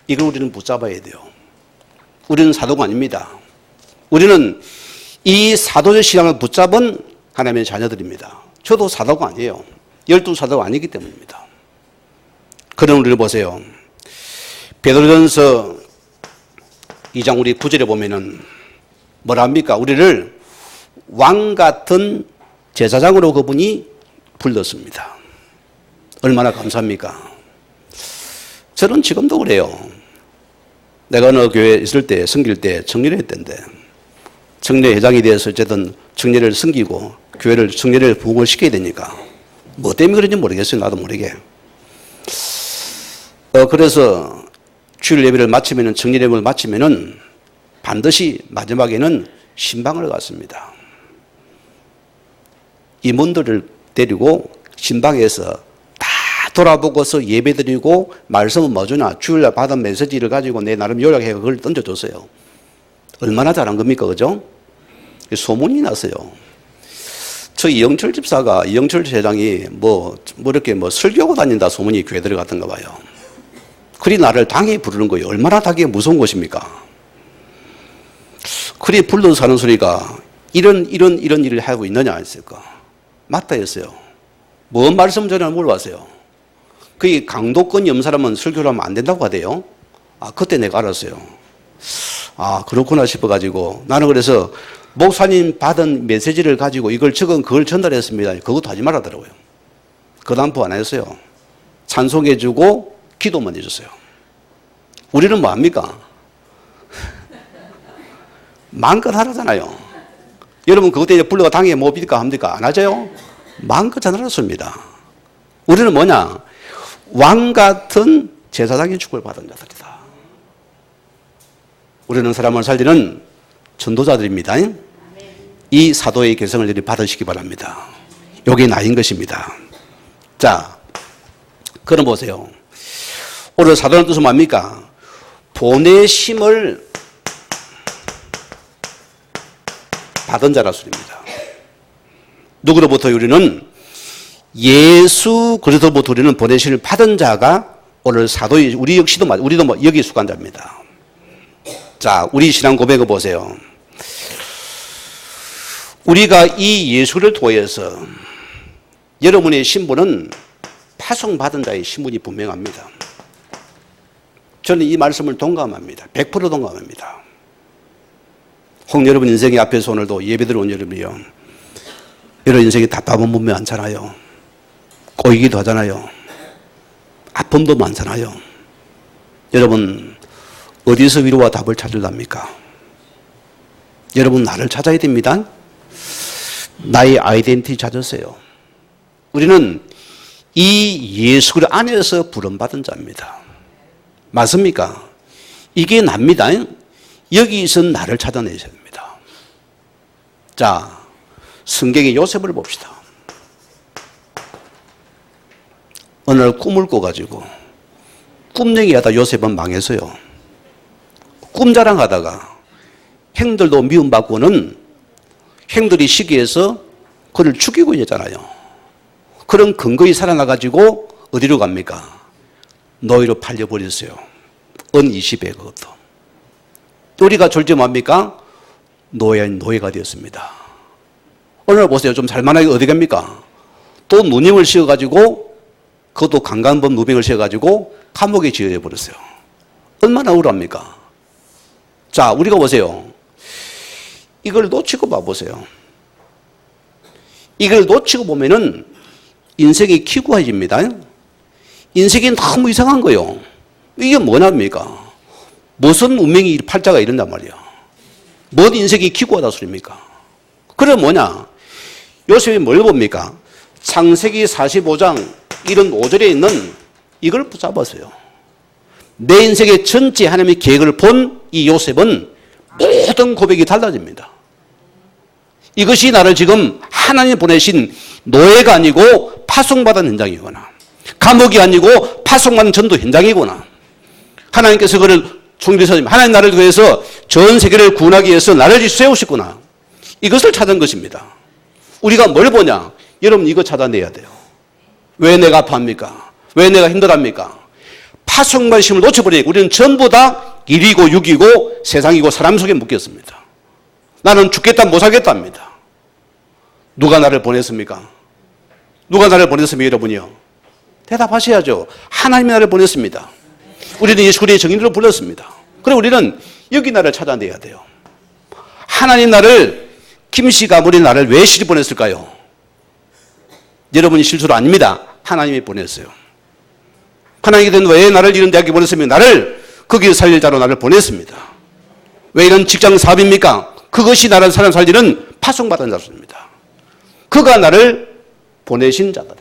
이걸 우리는 붙잡아야 돼요. 우리는 사도가 아닙니다. 우리는 이 사도의 신앙을 붙잡은 하나님의 자녀들입니다. 저도 사도가 아니에요. 12사도가 아니기 때문입니다. 그런 우리를 보세요. 베드로전서 2장 우리 9절에 보면은 뭐라 합니까? 우리를 왕 같은 제사장으로 그분이 불렀습니다. 얼마나 감사합니까? 저는 지금도 그래요. 내가 어느 교회에 있을 때, 섬길 때 청년회 했던데 청년회 회장이 되어서 어쨌든 청년회를 섬기고 교회를 청년회를 부흥을 시켜야 되니까 뭐 때문에 그런지 모르겠어요. 나도 모르게. 그래서 주일 예배를 마치면은 청년 예배를 마치면은 반드시 마지막에는 신방을 갔습니다. 임원들을 데리고 신방에서 다 돌아보고서 예배드리고 말씀은 뭐주나 주일날 받은 메시지를 가지고 내 나름 요약해 그걸 던져줬어요. 얼마나 잘한 겁니까? 그죠? 소문이 났어요. 저 이영철 집사가, 이영철 회장이 이렇게 설교하고 다닌다 소문이 교회 들어갔던가 봐요. 그리 나를 당에 부르는 거예요. 얼마나 당에 무서운 것입니까? 그리 불러서 하는 소리가 이런 일을 하고 있느냐 했을까? 맞다 했어요. 뭔 말씀 전에 물어봤어요. 그게 강도권 염 사람은 설교를 하면 안 된다고 하대요. 그때 내가 알았어요. 그렇구나 싶어가지고 나는 그래서 목사님 받은 메시지를 가지고 이걸 적은 그걸 전달했습니다. 그것도 하지 말라더라고요. 그 다음 안 했어요. 찬송해주고 기도만 해줬어요. 우리는 뭐 합니까? 마음껏 하라잖아요. 여러분 그것 때문에 불러가 당에 뭐 빚까 합니까? 안 하죠? 마음껏 전하였습니다. 우리는 뭐냐? 왕 같은 제사장의 축복을 받은 자들이다. 우리는 사람을 살리는 전도자들입니다. 이 사도의 개성을 여러분이 받으시기 바랍니다. 여기 나인 것입니다. 자, 그럼 보세요. 오늘 사도라는 뜻은 뭡니까? 보내심을 받은 자라 소리입니다. 누구로부터 우리는 예수 그리스도로부터 우리는 보내심을 받은 자가 오늘 사도의 우리 역시도 우리도 여기 속한 자입니다. 자, 우리 신앙 고백을 보세요. 우리가 이 예수를 통해서 여러분의 신분은 파송받은 자의 신분이 분명합니다. 저는 이 말씀을 동감합니다. 100% 동감합니다. 혹 여러분 인생의 앞에서 오늘도 예배드려 온 여러분이요. 여러분 인생이 답답한 부분이 많잖아요. 꼬이기도 하잖아요. 아픔도 많잖아요. 여러분 어디서 위로와 답을 찾으랍니까? 여러분 나를 찾아야 됩니다. 나의 아이덴티티 찾으세요. 우리는 이 예수 안에서 부름받은 자입니다. 맞습니까? 이게 납니다. 여기서 나를 찾아내셔야 됩니다. 자, 성경의 요셉을 봅시다. 어느 날 꿈을 꿔가지고 꿈얘기 하다 요셉은 망했어요. 꿈자랑하다가 형들도 미움받고는 형들이 시기해서 그를 죽이고 있잖아요. 그런 근거에 살아나가지고 어디로 갑니까? 노예로 팔려버렸어요. 은 20에 그것도. 우리가 졸지 뭡니까? 노예가 되었습니다. 오늘 보세요. 좀 살만하게 어디 갑니까? 또 누님을 씌워가지고 그것도 강간범 누병을 씌워가지고 감옥에 지어버렸어요. 얼마나 우울합니까? 자, 우리가 보세요. 이걸 놓치고 봐보세요. 이걸 놓치고 보면은 인생이 기구해집니다. 인생이 너무 이상한 거예요. 이게 뭐냐입니까? 무슨 운명이 팔자가 이런단 말이야. 뭔 인생이 기구하다 소리입니까? 그래 뭐냐? 요셉이 뭘 봅니까? 창세기 45장 이런 5절에 있는 이걸 붙잡았어요. 내 인생의 전체 하나님의 계획을 본 이 요셉은 모든 고백이 달라집니다. 이것이 나를 지금 하나님 보내신 노예가 아니고 파송받은 현장이거나 감옥이 아니고 파송받은 전도 현장이구나. 하나님께서 그를 총리서 하나님 나를 위해서 전 세계를 구원하기 위해서 나를 세우셨구나. 이것을 찾은 것입니다. 우리가 뭘 보냐? 여러분 이거 찾아내야 돼요. 왜 내가 아파합니까? 왜 내가 힘들합니까? 파송받은 힘을 놓쳐버리니까 우리는 전부 다 1이고 6이고 세상이고 사람 속에 묶였습니다. 나는 죽겠다 못 살겠답니다. 누가 나를 보냈습니까? 누가 나를 보냈습니까 여러분이요? 대답하셔야죠. 하나님이 나를 보냈습니다. 우리는 예수 그리스도의 정인으로 불렀습니다. 그럼 우리는 여기 나를 찾아내야 돼요. 하나님 나를 김씨 가문이 나를 왜 시리 보냈을까요? 여러분이 실수로 아닙니다. 하나님이 보냈어요. 하나님께서는 왜 나를 이런 대학에 보냈습니까? 나를 거기에 살릴 자로 나를 보냈습니다. 왜 이런 직장 사업입니까? 그것이 나를 사람 살리는 파송받은 자입니다. 그가 나를 보내신 자다.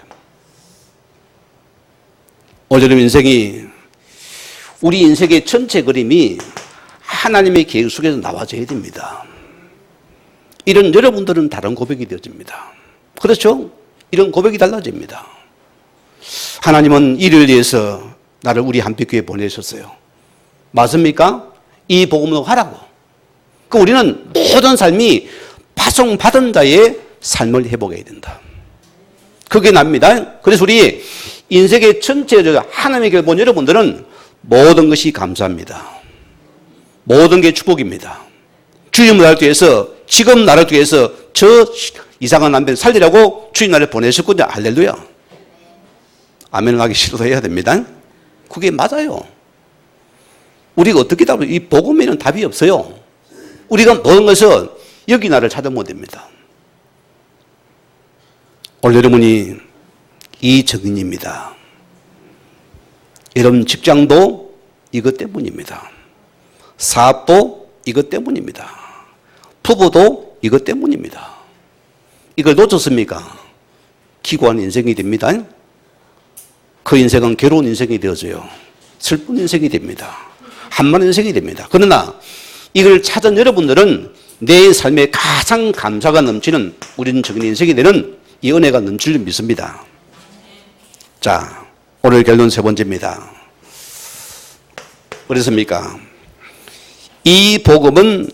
오늘 인생이 우리 인생의 전체 그림이 하나님의 계획 속에서 나와져야 됩니다. 이런 여러분들은 다른 고백이 되어집니다. 그렇죠? 이런 고백이 달라집니다. 하나님은 이를 위해서 나를 우리 한빛교회에 보내셨어요. 맞습니까? 이 복음을 하라고. 그 우리는 모든 삶이 파송받은 자의 삶을 회복해야 된다. 그게 납니다. 그래서 우리 인생의 전체적으로 하나님께 본 여러분들은 모든 것이 감사합니다. 모든 게 축복입니다. 주님 나를 위해서, 지금 나를 위해서 저 이상한 남편 살리라고 주님 나를 보내셨군요. 할렐루야. 아멘을 하기 싫어도 해야 됩니다. 그게 맞아요. 우리가 어떻게 답을, 이 복음에는 답이 없어요. 우리가 모든 것은 여기 나를 찾아보면 됩니다. 오늘 여러분이 이 증인입니다. 여러분 직장도 이것 때문입니다. 사업도 이것 때문입니다. 부부도 이것 때문입니다. 이걸 놓쳤습니까? 기구한 인생이 됩니다. 그 인생은 괴로운 인생이 되어져요. 슬픈 인생이 됩니다. 한만 인생이 됩니다. 그러나 이걸 찾은 여러분들은 내 삶에 가장 감사가 넘치는 우리는 적은 인생이 되는 이 은혜가 넘칠 줄 믿습니다. 자, 오늘 결론 세 번째입니다. 그렇습니까? 이 복음은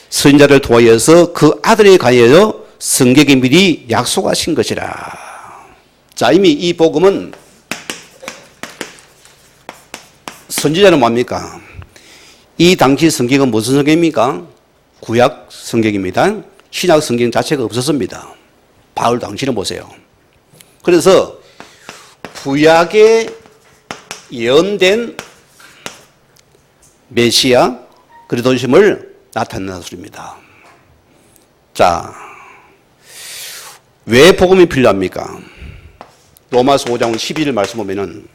선자를 통하여서 그 아들에 관하여 성경에 미리 약속하신 것이라. 자, 이미 이 복음은 선지자는 뭡니까? 이 당시 성경은 무슨 성경입니까? 구약 성경입니다. 신약 성경 자체가 없었습니다. 바울 당시는 보세요. 그래서 구약에 예언된 메시아 그리스도심을 나타내는 소리입니다. 자, 왜 복음이 필요합니까? 로마서 5장 12절 말씀 보면은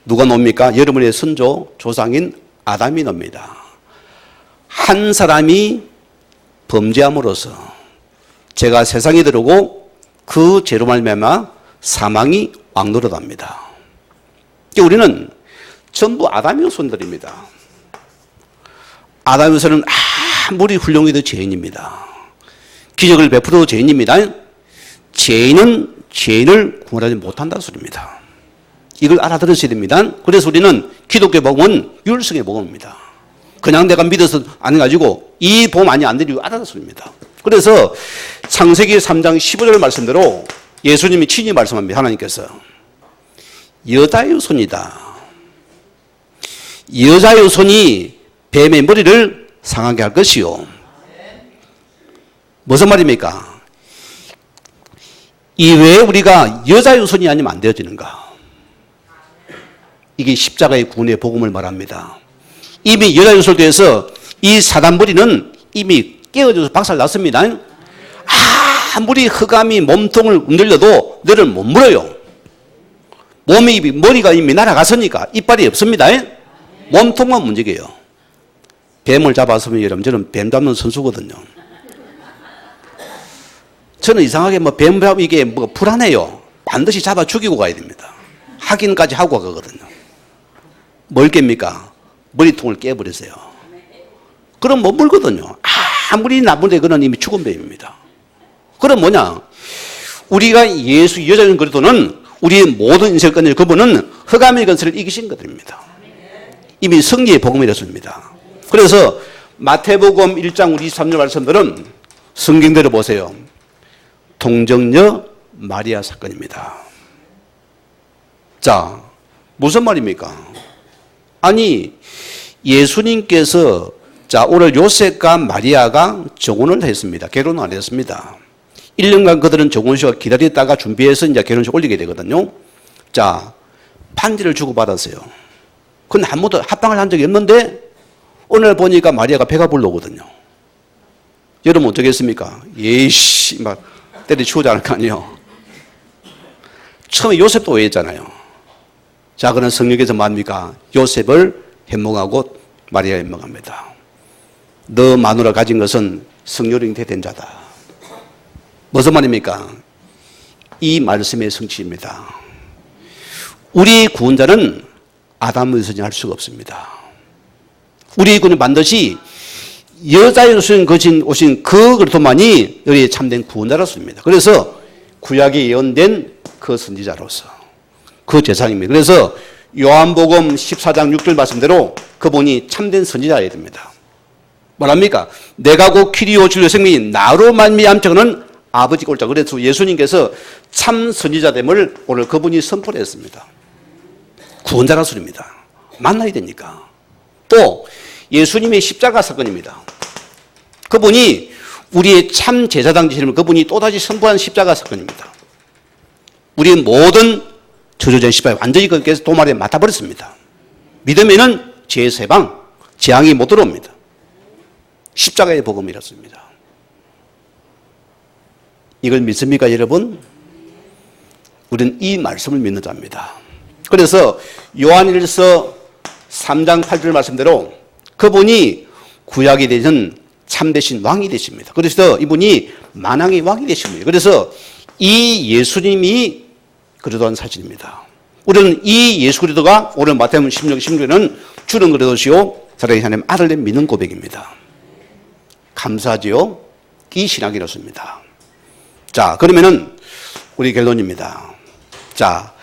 누가 놉니까? 여러분의 선조 조상인 아담이 놉니다. 한 사람이 범죄함으로써 죄가 세상에 들어오고 그 죄로 말미암아 사망이 왕노릇합니다. 우리는 전부 아담의 후손들입니다. 아담의 후손은 아무리 훌륭해도 죄인입니다. 기적을 베풀어도 죄인입니다. 죄인은 죄인을 구원하지 못한다는 소리입니다. 이걸 알아들으셔야 됩니다. 그래서 우리는 기독교 복음은 율성의 복음입니다. 그냥 내가 믿어서 안 가지고 이 복음 안 드리고 알아듣는 소리입니다. 그래서 창세기 3장 15절 말씀대로 예수님이 친히 말씀합니다. 하나님께서 여자의 손이다. 여자의 손이 뱀의 머리를 상하게 할 것이요. 무슨 말입니까? 이 왜 우리가 여자의 손이 아니면 안 되어지는가? 이게 십자가의 구원의 복음을 말합니다. 이미 여자의 손에 대해서 이 사단 머리는 이미 깨어져서 박살났습니다. 아무리 흑암이 몸통을 흔들려도 너를 못 물어요. 머리가 이미 날아갔으니까 이빨이 없습니다. 몸통만 문제게요. 뱀을 잡았으면 여러분, 저는 뱀 잡는 선수거든요. 저는 이상하게 뱀 잡으면 이게 불안해요. 반드시 잡아 죽이고 가야 됩니다. 확인까지 하고 가거든요. 뭘 깹니까? 머리통을 깨버리세요. 그럼 못 물거든요. 아무리 나쁜데 그는 이미 죽은 뱀입니다. 그럼 뭐냐? 우리가 예수 여자인 그리스도는 우리의 모든 인생을 끝내는 그분은 흑암의 권세를 이기신 것들입니다. 이미 승리의 복음이었습니다. 그래서 마태복음 1장 23절 말씀들은 성경대로 보세요. 동정녀 마리아 사건입니다. 자, 무슨 말입니까? 아니, 예수님께서 자, 오늘 요셉과 마리아가 정혼을 했습니다. 결혼을 안 했습니다. 1년간 그들은 정혼식을 기다렸다가 준비해서 이제 결혼식 올리게 되거든요. 자, 반지를 주고받았어요. 그건 한 번도 합방을 한 적이 없는데 오늘 보니까 마리아가 배가 불러오거든요. 여러분 어떻게 했습니까? 예이씨, 막 때려치우지 않을 거 아니에요. 처음에 요셉도 오해했잖아요. 자, 그는 성경에서 뭡니까? 요셉을 현몽하고 마리아 현몽합니다. 너 마누라 가진 것은 성령이 잉태된 자다. 무슨 말입니까? 이 말씀의 성취입니다. 우리 구원자는 아담의 선정할 수가 없습니다. 우리 구원은 반드시 여자의 손에 오신 그 그리스도만이 우리의 참된 구원자로서입니다. 그래서 구약에 예언된 그 선지자로서 그 제사장입니다. 그래서 요한복음 14장 6절 말씀대로 그분이 참된 선지자여야 됩니다. 뭐랍니까? 내가 곧 키리오 진리의 생명이 나로 말미암자는 아버지 꼴자. 그래서 예수님께서 참 선지자됨을 오늘 그분이 선포를 했습니다. 구원자라 소리입니다. 만나야 되니까. 또 예수님의 십자가 사건입니다. 그분이 우리의 참 제사장 되시는 그분이 또다시 선포한 십자가 사건입니다. 우리의 모든 저주된 십자가 완전히 그렇게 도말에 맡아버렸습니다. 믿으면은 죄세방, 재앙이 못 들어옵니다. 십자가의 복음이었습니다. 이걸 믿습니까, 여러분? 우리는 이 말씀을 믿는 자입니다. 그래서 요한일서 3장 8절 말씀대로 그분이 구약이 되신 참되신 왕이 되십니다. 그래서 이분이 만왕의 왕이 되십니다. 그래서 이 예수님이 그리스도한 사실입니다. 우리는 이 예수 그리스도가 오늘 마태복음 16, 16절에는 주는 그리스도시요 사랑의 하나님 아들을 믿는 고백입니다. 감사하지요? 이 신학이 이렇습니다. 자, 그러면은 우리 결론입니다. 자,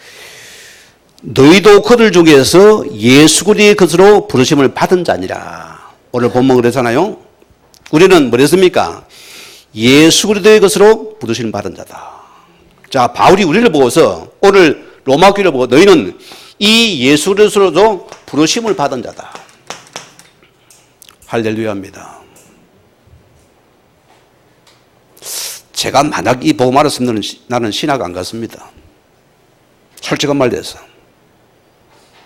너희도 그들 중에서 예수 그리스도의 것으로 부르심을 받은 자니라. 오늘 본문 그랬잖아요. 우리는 뭐랬습니까? 예수 그리스도의 것으로 부르심을 받은 자다. 자, 바울이 우리를 보고서 오늘 로마 교회를 보고 너희는 이 예수 그리스도로 부르심을 받은 자다. 할렐루야입니다. 제가 만약 이 복음 알았으면 나는 신학 안 갔습니다. 솔직한 말 돼서.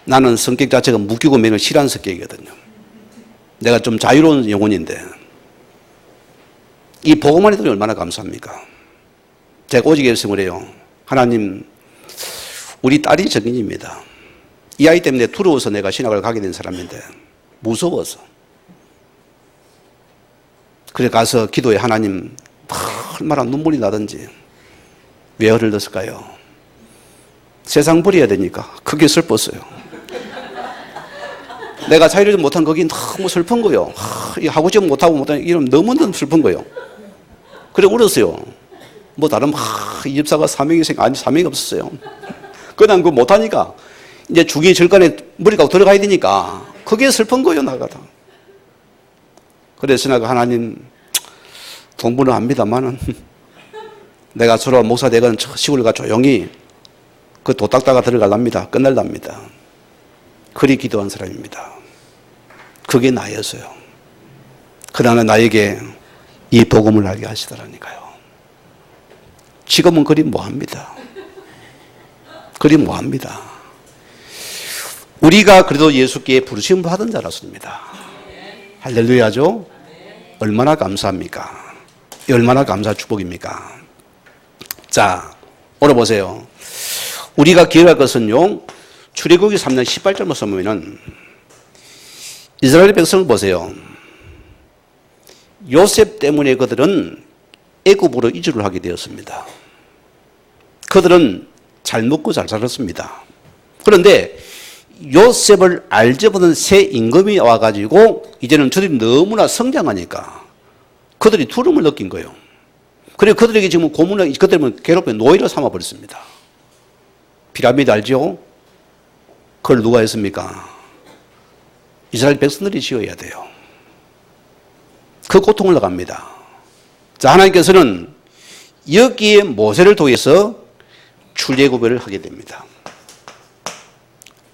나는 성격 자체가 묶이고 매는 싫어하는 성격이거든요. 내가 좀 자유로운 영혼인데 이 복음만 해도 얼마나 감사합니까? 제가 오직 열심을 해요. 하나님, 우리 딸이 정인입니다. 이 아이 때문에 두려워서 내가 신학을 가게 된 사람인데 무서워서. 그래 가서 기도해. 하나님, 얼마나 눈물이 나든지 왜 흘렀을까요? 세상 버려야 되니까 그게 슬펐어요. 내가 자유를 못한 거기 너무 슬픈 거예요. 하고 싶으면 못하고 못하는 이런 너무 슬픈 거예요. 그래 울었어요. 뭐 다른 이 집사가 사명이 아니 사명이 없었어요. 그냥 그 못하니까 이제 주기 절간에 머리 깎고 들어가야 되니까 그게 슬픈 거예요. 나가다. 그래서 내가 하나님 동부는 합니다만은 내가 서로 목사 되건 시골 가 조용히 그 도 닦다가 들어갈랍니다. 끝날랍니다. 그리 기도한 사람입니다. 그게 나였어요. 그러나 나에게 이 복음을 알게 하시더라니까요. 지금은 그리 뭐합니다. 그리 뭐합니다. 우리가 그래도 예수께 부르심 받은 자라서입니다. 할렐루야죠? 얼마나 감사합니까? 얼마나 감사 축복입니까? 자, 오늘 보세요. 우리가 기억할 것은요, 출애굽기 3장 18절 말씀을 이스라엘 백성을 보세요. 요셉 때문에 그들은 애굽으로 이주를 하게 되었습니다. 그들은 잘 먹고 잘 살았습니다. 그런데 요셉을 알지보는 새 임금이 와가지고 이제는 저들이 너무나 성장하니까 그들이 두려움을 느낀 거예요. 그리고 그들에게 지금 고문을, 그들은 괴롭게 노예를 삼아버렸습니다. 피라미드 알죠? 그걸 누가 했습니까? 이스라엘 백성들이 지어야 돼요. 그 고통을 나갑니다. 자, 하나님께서는 여기에 모세를 통해서 출애굽을 하게 됩니다.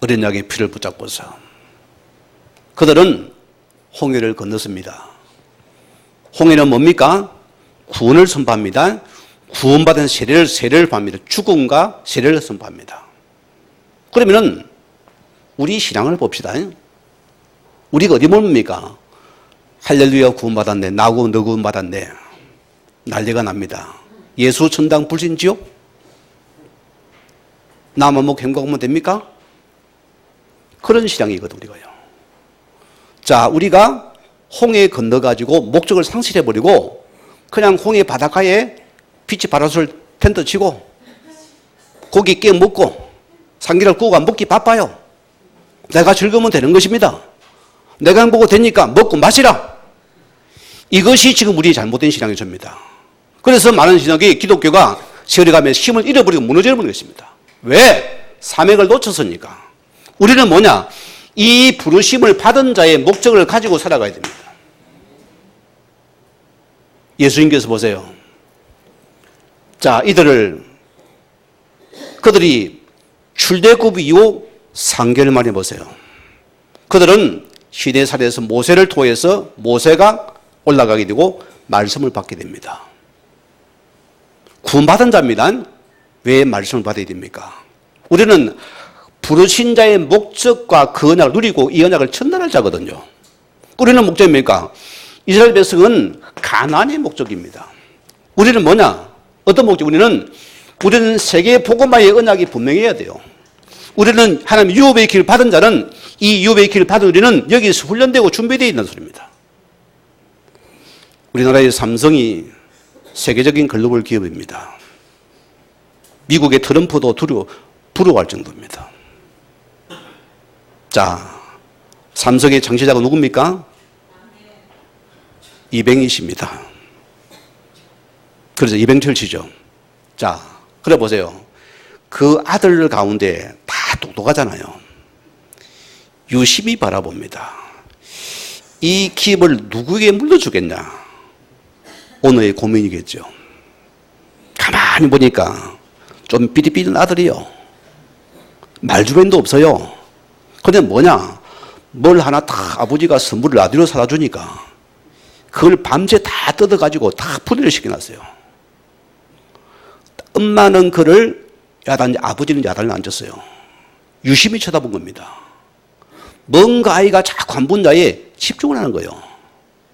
어린 양의 피를 붙잡고서 그들은 홍해를 건넜습니다. 홍해는 뭡니까? 구원을 선포합니다. 구원받은 세례를 받습니다. 죽음과 세례를 선포합니다. 그러면은 우리 신앙을 봅시다. 우리가 어디 뭡니까? 할렐루야 구원받았네. 나고 너 구원받았네. 난리가 납니다. 예수 천당 불신지옥? 나만 먹고 행복하면 됩니까? 그런 신앙이거든 우리가요. 자, 우리가 홍해 건너가지고 목적을 상실해버리고 그냥 홍해 바닷가에 빛이 바라솔 텐트 치고 고기 깨 먹고 삼계를 구워 먹기 바빠요. 내가 즐거우면 되는 것입니다. 내가 행복하고 되니까 먹고 마시라. 이것이 지금 우리 잘못된 신앙의 접니다. 그래서 많은 신학이 기독교가 세월이 가면 힘을 잃어버리고 무너져버리는 것입니다. 왜? 사명을 놓쳤으니까. 우리는 뭐냐? 이 부르심을 받은 자의 목적을 가지고 살아가야 됩니다. 예수님께서 보세요. 자, 그들이 출애굽 이후 3개월 만에 보세요. 그들은 시내산에서 모세를 통해서 모세가 올라가게 되고 말씀을 받게 됩니다. 구원받은 자입니다. 왜 말씀을 받아야 됩니까? 우리는 부르신 자의 목적과 그 언약을 누리고 이 언약을 전달할 자거든요. 우리는 목적이 뭡니까? 이스라엘 백성은 가나안의 목적입니다. 우리는 뭐냐? 어떤 목적? 우리는 세계 복음화의 언약이 분명해야 돼요. 우리는 하나님 유업의 길을 받은 자는 이 유업의 길을 받은 우리는 여기서 훈련되고 준비되어 있는 소리입니다. 우리나라의 삼성이 세계적인 글로벌 기업입니다. 미국의 트럼프도 부러워할 정도입니다. 자, 삼성의 창시자가 누굽니까? 이병희씨입니다. 그래서 이병철씨죠. 자, 그래 보세요. 그 아들 가운데 다 똑똑하잖아요. 유심히 바라봅니다. 이 기업을 누구에게 물려주겠냐? 오늘의 고민이겠죠. 가만히 보니까 좀 삐리삐리한 아들이요. 말주변도 없어요. 근데 뭐냐? 뭘 하나 다 아버지가 선물을 라디오 사다 주니까 그걸 밤새 다 뜯어가지고 다 분해를 시켜놨어요. 엄마는 그를 야단, 아버지는 야단을 앉았어요. 유심히 쳐다본 겁니다. 뭔가 아이가 자꾸 한 분야에 집중을 하는 거예요.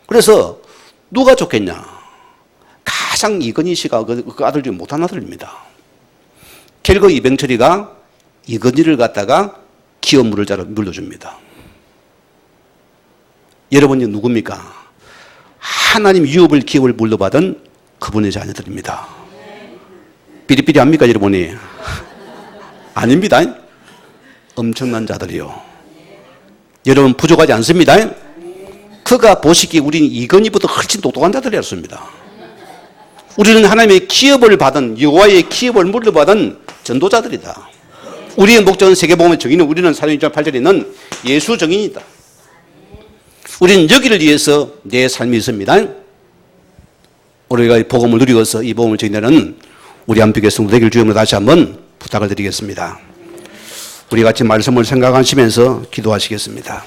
그래서 누가 좋겠냐? 가장 이건희 씨가 그 아들 중에 못한 아들입니다. 결국 이병철이가 이건희를 갖다가 기업 물자로 물려줍니다. 여러분이 누굽니까? 하나님 유업을 기업을 물려받은 그분의 자녀들입니다. 삐리삐리 합니까 여러분이? 아닙니다. 엄청난 자들이요. 여러분 부족하지 않습니다. 그가 보시기에 우리는 이건희보다 훨씬 똑똑한 자들이었습니다. 우리는 하나님의 기업을 받은 여호와의 기업을 물려받은 전도자들이다. 우리의 목적은 세계복음의 정의는 우리는 사도행 1장 8절에 있는 예수 정의이다. 우리는 여기를 위해서 내 삶이 있습니다. 우리가 복음을 누리고서 이 복음을 전하는 우리 한빛의 성도 되길 주님으로 다시 한번 부탁을 드리겠습니다. 우리 같이 말씀을 생각하시면서 기도하시겠습니다.